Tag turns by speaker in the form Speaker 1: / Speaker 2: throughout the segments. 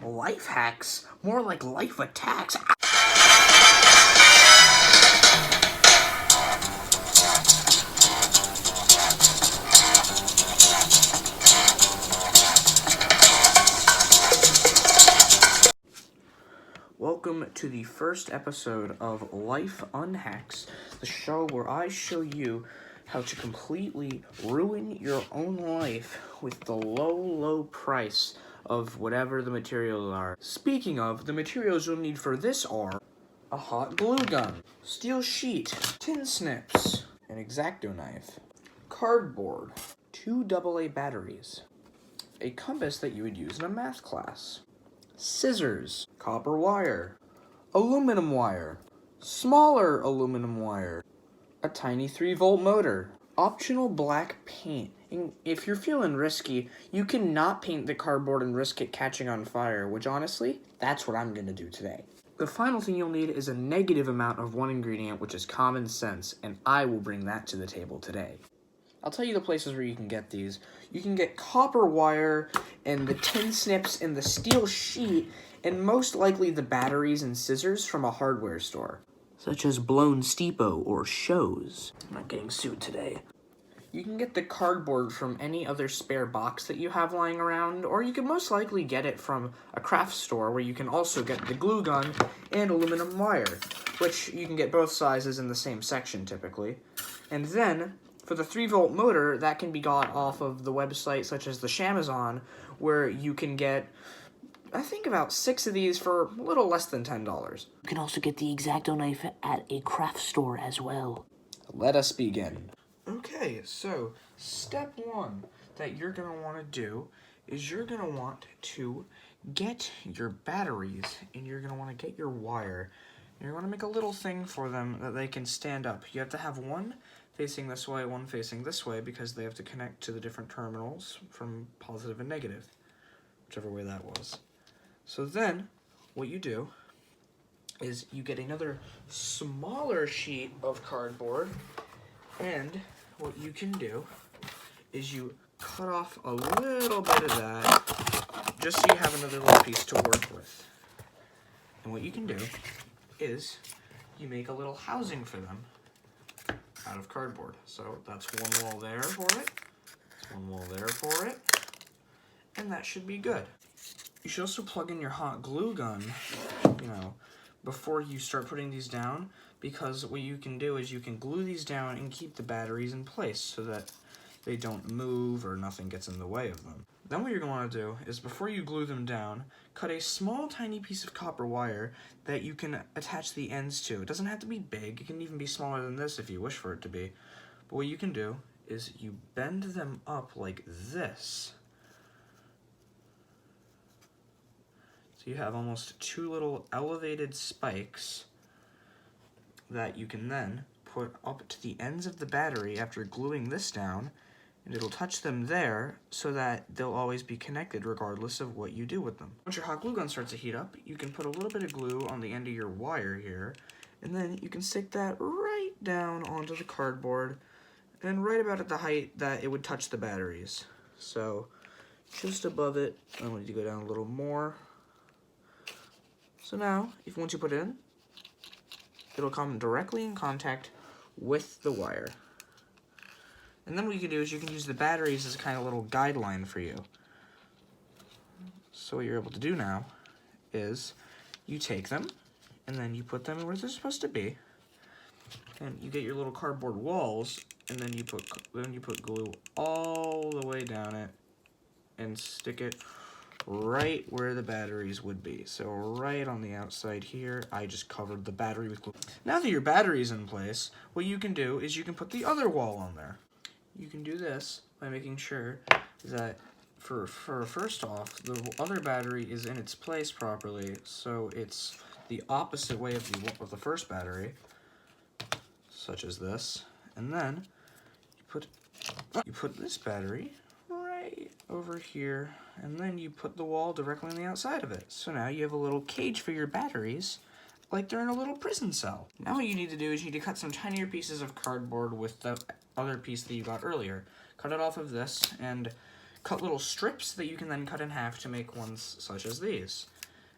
Speaker 1: Life hacks? More like life attacks. Welcome to the first episode of Life Unhacks, the show where I show you how to completely ruin your own life with the low price of whatever the materials are. Speaking of, the materials you'll need for this are a hot glue gun, steel sheet, tin snips, an X-Acto knife, cardboard, 2 AA batteries, a compass that you would use in a math class, scissors, copper wire, aluminum wire, smaller aluminum wire, a tiny 3-volt motor, optional black paint. And if you're feeling risky, you cannot paint the cardboard and risk it catching on fire, which honestly, that's what I'm going to do today. The final thing you'll need is a negative amount of one ingredient, which is common sense, and I will bring that to the table today. I'll tell you the places where you can get these. You can get copper wire and the tin snips and the steel sheet and most likely the batteries and scissors from a hardware store, such as Blown Steepo or Shows. I'm not getting sued today. You can get the cardboard from any other spare box that you have lying around, or you can most likely get it from a craft store where you can also get the glue gun and aluminum wire, which you can get both sizes in the same section typically. And then, for the 3-volt motor, that can be got off of the website such as the Shamazon, where you can get, I think, about 6 of these for a little less than $10.
Speaker 2: You can also get the X-Acto knife at a craft store as well.
Speaker 1: Let us begin. Okay, so step 1 that you're going to want to do is you're going to want to get your batteries and you're going to want to get your wire. And you're going to make a little thing for them that they can stand up. You have to have one facing this way, one facing this way, because they have to connect to the different terminals from positive and negative, whichever way that was. So then, what you do is you get another smaller sheet of cardboard, and what you can do is you cut off a little bit of that, just so you have another little piece to work with. And what you can do is you make a little housing for them out of cardboard. So that's one wall there for it, that's one wall there for it, and that should be good. You should also plug in your hot glue gun, before you start putting these down, because what you can do is you can glue these down and keep the batteries in place so that they don't move or nothing gets in the way of them. Then what you're going to want to do is, before you glue them down, cut a small tiny piece of copper wire that you can attach the ends to. It doesn't have to be big, it can even be smaller than this if you wish for it to be. But what you can do is you bend them up like this. So you have almost 2 little elevated spikes that you can then put up to the ends of the battery after gluing this down, and it'll touch them there so that they'll always be connected regardless of what you do with them. Once your hot glue gun starts to heat up, you can put a little bit of glue on the end of your wire here, and then you can stick that right down onto the cardboard and right about at the height that it would touch the batteries. So just above it, I want you to go down a little more. So now, once you put it in, it'll come directly in contact with the wire. And then what you can do is you can use the batteries as a kind of little guideline for you. So what you're able to do now is you take them, and then you put them where they're supposed to be, and you get your little cardboard walls, and then you put glue all the way down it and stick it right where the batteries would be. So right on the outside here, I just covered the battery with glue. Now that your battery's in place, what you can do is you can put the other wall on there. You can do this by making sure that for first off, the other battery is in its place properly, so it's the opposite way of the first battery, such as this. And then you put this battery right over here, and then you put the wall directly on the outside of it. So now you have a little cage for your batteries, like they're in a little prison cell. Now what you need to do is you need to cut some tinier pieces of cardboard with the other piece that you got earlier. Cut it off of this and cut little strips that you can then cut in half to make ones such as these.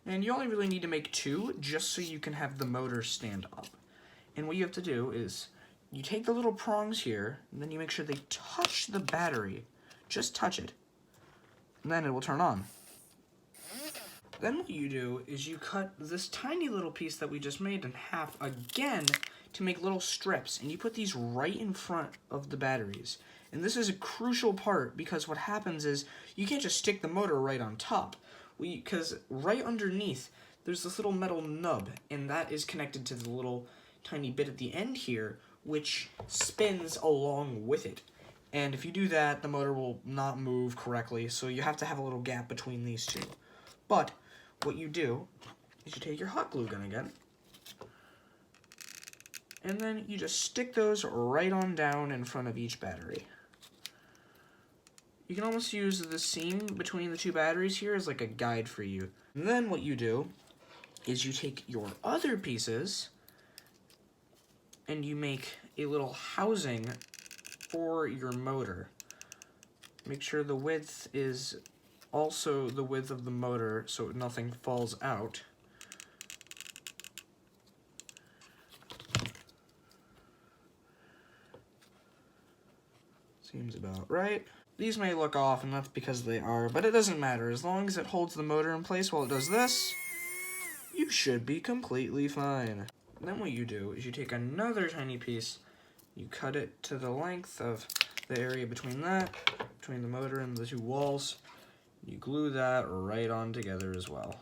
Speaker 1: And you only really need to make 2 just so you can have the motor stand up. And what you have to do is you take the little prongs here, and then you make sure they touch the battery. Just touch it. And then it will turn on. Then what you do is you cut this tiny little piece that we just made in half again to make little strips, and you put these right in front of the batteries. And this is a crucial part because what happens is you can't just stick the motor right on top, because right underneath there's this little metal nub, and that is connected to the little tiny bit at the end here, which spins along with it. And if you do that, the motor will not move correctly, so you have to have a little gap between these two. But what you do is you take your hot glue gun again, and then you just stick those right on down in front of each battery. You can almost use the seam between the 2 batteries here as like a guide for you. And then what you do is you take your other pieces and you make a little housing for your motor. Make sure the width is also the width of the motor so nothing falls out. Seems about right. These may look off, and that's because they are, but it doesn't matter. As long as it holds the motor in place while it does this, you should be completely fine. Then what you do is you take another tiny piece, you cut it to the length of the area between the motor and the 2 walls. You glue that right on together as well.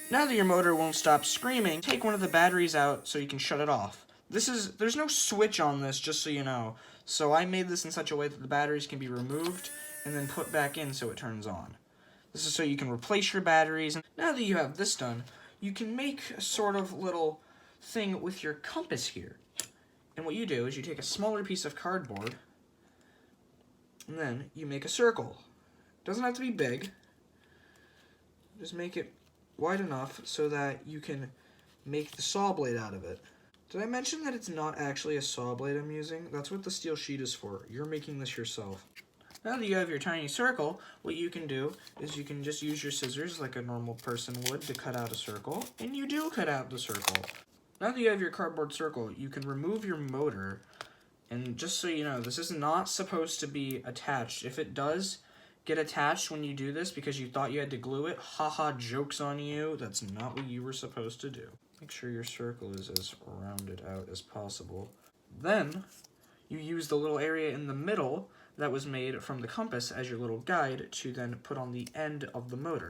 Speaker 1: Now that your motor won't stop screaming, take one of the batteries out so you can shut it off. There's no switch on this, just so you know. So I made this in such a way that the batteries can be removed and then put back in so it turns on. This is so you can replace your batteries. And now that you have this done, you can make a sort of little thing with your compass here. And what you do is you take a smaller piece of cardboard and then you make a circle. It doesn't have to be big. Just make it wide enough so that you can make the saw blade out of it. Did I mention that it's not actually a saw blade I'm using? That's what the steel sheet is for. You're making this yourself. Now that you have your tiny circle, what you can do is you can just use your scissors like a normal person would to cut out a circle, and you do cut out the circle. Now that you have your cardboard circle, you can remove your motor, and just so you know, this is not supposed to be attached. If it does get attached when you do this because you thought you had to glue it, haha, joke's on you. That's not what you were supposed to do. Make sure your circle is as rounded out as possible. Then you use the little area in the middle that was made from the compass as your little guide to then put on the end of the motor.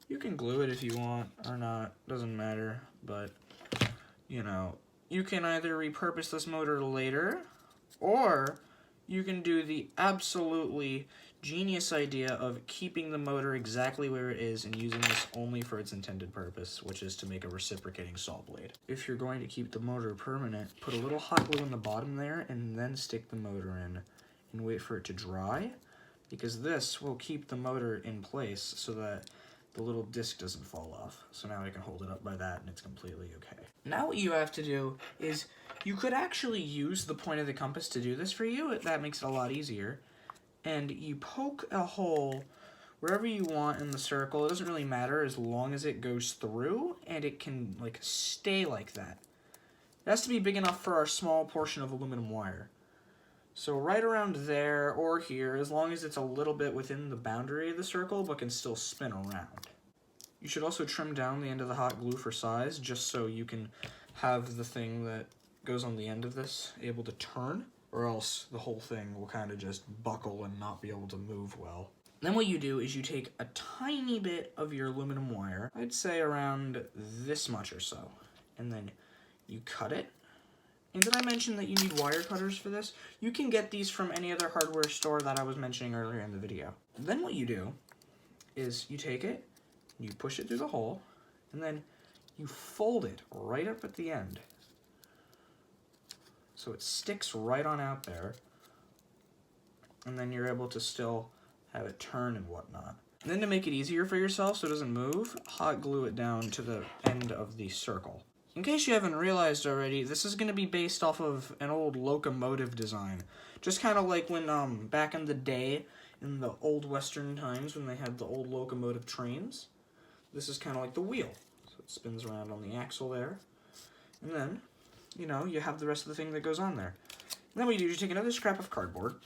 Speaker 1: You can glue it if you want or not, doesn't matter, but you know, you can either repurpose this motor later, or you can do the absolutely genius idea of keeping the motor exactly where it is and using this only for its intended purpose, which is to make a reciprocating saw blade. If you're going to keep the motor permanent, put a little hot glue in the bottom there and then stick the motor in and wait for it to dry, because this will keep the motor in place so that the little disc doesn't fall off. So now I can hold it up by that and it's completely okay. Now what you have to do is you could actually use the point of the compass to do this for you. That makes it a lot easier. And you poke a hole wherever you want in the circle. It doesn't really matter as long as it goes through and it can like stay like that. It has to be big enough for our small portion of aluminum wire. So right around there or here, as long as it's a little bit within the boundary of the circle but can still spin around. You should also trim down the end of the hot glue for size, just so you can have the thing that goes on the end of this able to turn, or else the whole thing will kind of just buckle and not be able to move well. Then what you do is you take a tiny bit of your aluminum wire, I'd say around this much or so, and then you cut it. And did I mention that you need wire cutters for this? You can get these from any other hardware store that I was mentioning earlier in the video. Then what you do is you take it, you push it through the hole, and then you fold it right up at the end. So it sticks right on out there. And then you're able to still have it turn and whatnot. And then to make it easier for yourself so it doesn't move, hot glue it down to the end of the circle. In case you haven't realized already, this is going to be based off of an old locomotive design. Just kind of like when, back in the day, in the old Western times when they had the old locomotive trains. This is kind of like the wheel. So it spins around on the axle there. And then, you know, you have the rest of the thing that goes on there. And then what you do is you take another scrap of cardboard,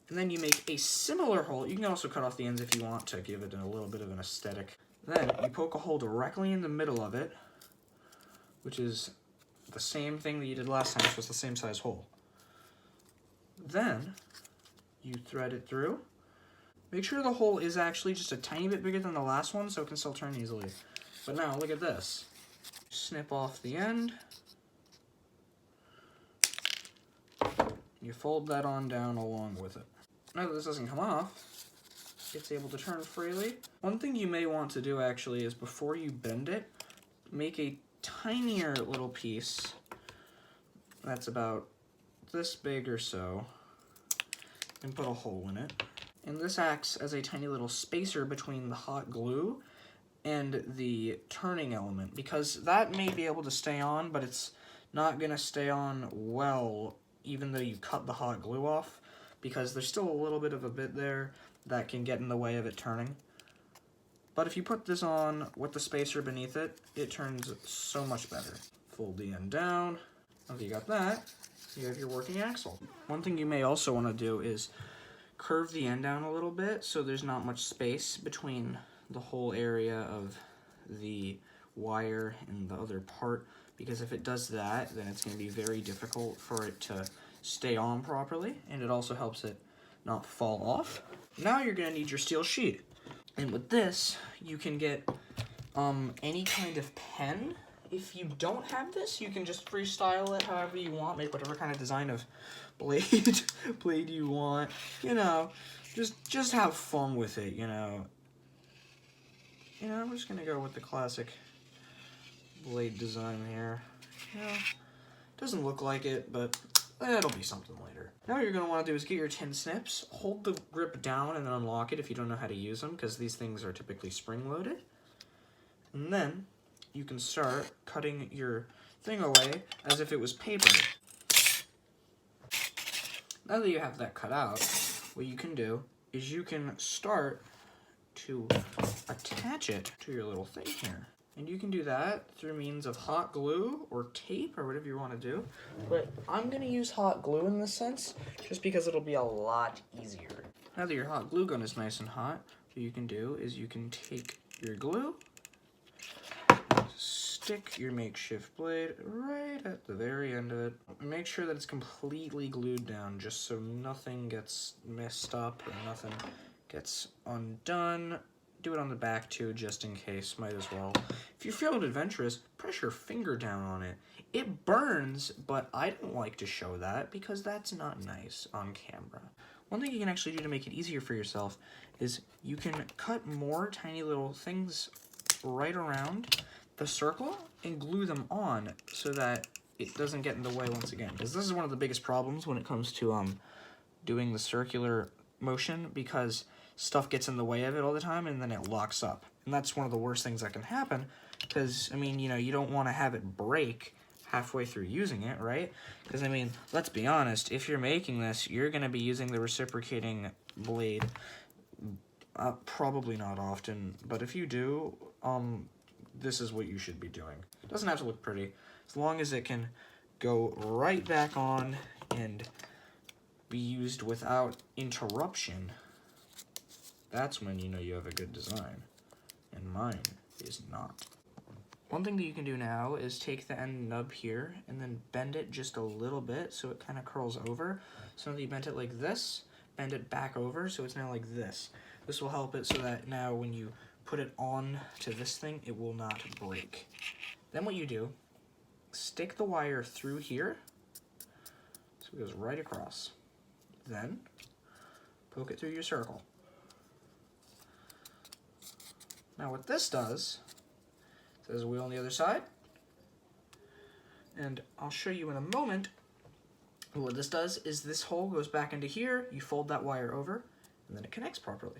Speaker 1: and then you make a similar hole. You can also cut off the ends if you want to give it a little bit of an aesthetic. Then you poke a hole directly in the middle of it, which is the same thing that you did last time, so it's the same size hole. Then you thread it through. Make sure the hole is actually just a tiny bit bigger than the last one so it can still turn easily. But now, look at this. Snip off the end. You fold that on down along with it. Now that this doesn't come off, it's able to turn freely. One thing you may want to do actually is before you bend it, make a tinier little piece that's about this big or so and put a hole in it. And this acts as a tiny little spacer between the hot glue and the turning element, because that may be able to stay on, but it's not going to stay on well even though you cut the hot glue off, because there's still a little bit of a bit there that can get in the way of it turning. But if you put this on with the spacer beneath it, it turns so much better. Fold the end down. After you got that, you have your working axle. One thing you may also want to do is curve the end down a little bit so there's not much space between the whole area of the wire and the other part, because if it does that, then it's going to be very difficult for it to stay on properly, and it also helps it not fall off. Now you're going to need your steel sheet, and with this you can get any kind of pen. If you don't have this, you can just freestyle it however you want, make whatever kind of design of blade you want, you know, just have fun with it, you know. I'm just gonna go with the classic blade design here. Doesn't look like it, but it'll be something later. Now what you're gonna want to do is get your tin snips, hold the grip down and then unlock it if you don't know how to use them, because these things are typically spring-loaded. And then you can start cutting your thing away as if it was paper. Now that you have that cut out, what you can do is you can start to attach it to your little thing here. And you can do that through means of hot glue or tape or whatever you want to do. But I'm going to use hot glue in this sense, just because it'll be a lot easier. Now that your hot glue gun is nice and hot, what you can do is you can take your glue, stick your makeshift blade right at the very end of it. Make sure that it's completely glued down just so nothing gets messed up or nothing gets undone. Do it on the back too, just in case, might as well. If you're feeling adventurous, press your finger down on it. It burns, but I don't like to show that because that's not nice on camera. One thing you can actually do to make it easier for yourself is you can cut more tiny little things right around the circle and glue them on so that it doesn't get in the way once again. Because this is one of the biggest problems when it comes to doing the circular motion, because stuff gets in the way of it all the time and then it locks up. And that's one of the worst things that can happen, because, I mean, you know, you don't want to have it break halfway through using it, right? Because, I mean, let's be honest, if you're making this, you're going to be using the reciprocating blade probably not often, but if you do, this is what you should be doing. It doesn't have to look pretty, as long as it can go right back on and be used without interruption. That's when you know you have a good design, and mine is not. One thing that you can do now is take the end nub here and then bend it just a little bit so it kind of curls over. So that you bent it like this, bend it back over so it's now like this. This will help it so that now when you put it on to this thing, it will not break. Then what you do, stick the wire through here so it goes right across. Then poke it through your circle. Now what this does, there's a wheel on the other side, and I'll show you in a moment What this does is this hole goes back into here, you fold that wire over, and then it connects properly.